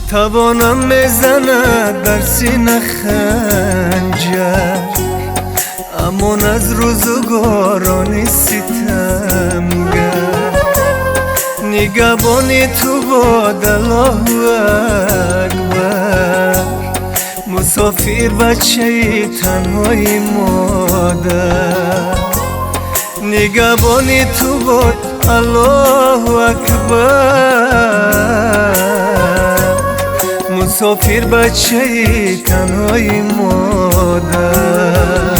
توانم بزند در سینه خنجر، امان از روزگارانی ستمگر. نگهبانی تو باد الله اکبر، مسافر بچه تنهای مادر. نگهبانی تو باد الله اکبر، مسافر بچه تنهای مادر.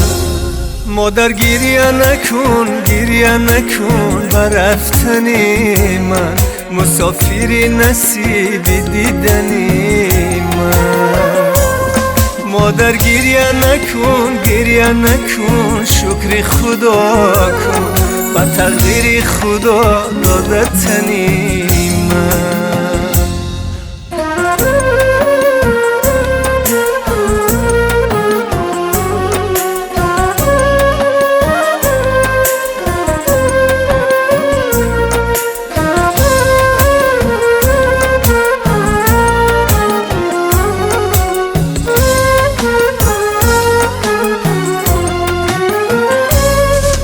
مادر گریه نکن گریه نکن بر رفتنی من، مسافری نصیب دیدنی من. مادر گریه نکن شکر خدا کن، با تقدیر خدا دادتنی من.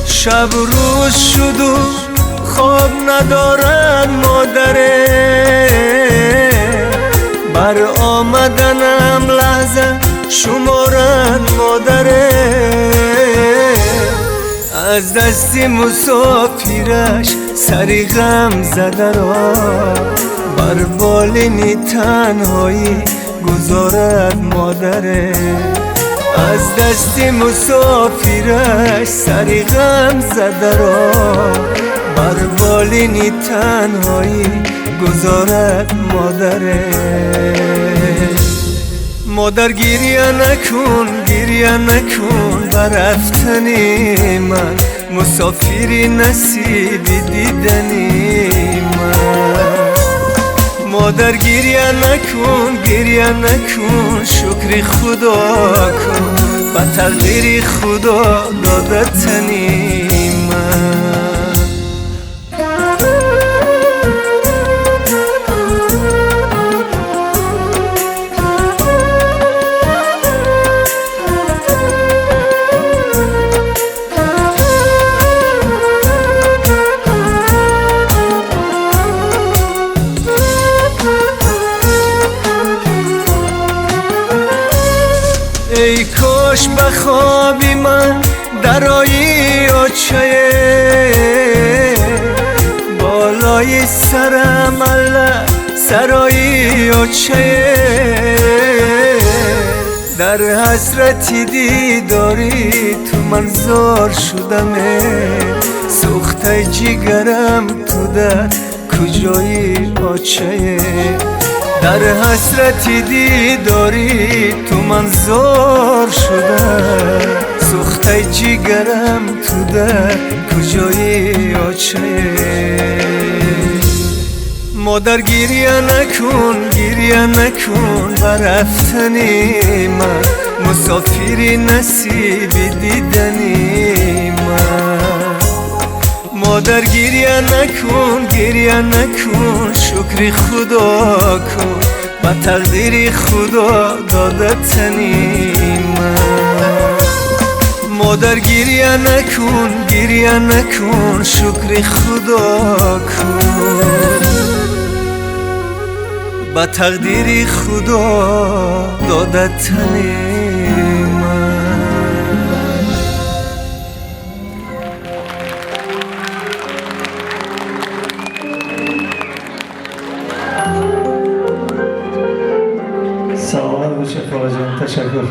شب روز شد و خواب ندارن مادره، بر آمدنم لحظه شمارن مادره. از دستی مسافرش سری غم زده را، بر بالینی تنهایی گذارد مادره. از دستی مسافرش سری غم زده را، بر بالینی تنهایی گذارد مادره. مادر گریه نکن بر رفتنی من، مسافری نصیب دیدنی من. مادر گریه نکن شکر خدا کن، با تقدیر خدا دادتنی من. ای کاش به خوابی من درایی آچه، بالای سرم الله سرایی آچه. در حسرتی دیداری تو من زار شدمه، سوخته جگرم تو در کجای آچه. در حسرتی دیداری تو من زار شده، سوخته جگرم تو در کجای آچه. مادر گریه نکن بر رفتنی من، مسافری نصیب دیدنی من. مادر گریه نکن شکر خدا کن، با تقدیر خدا دادتنی من. مادر گریه نکن شکر خدا کن، با تقدیر خدا دادتنی من. سلامت باشه خواجه، تشکر.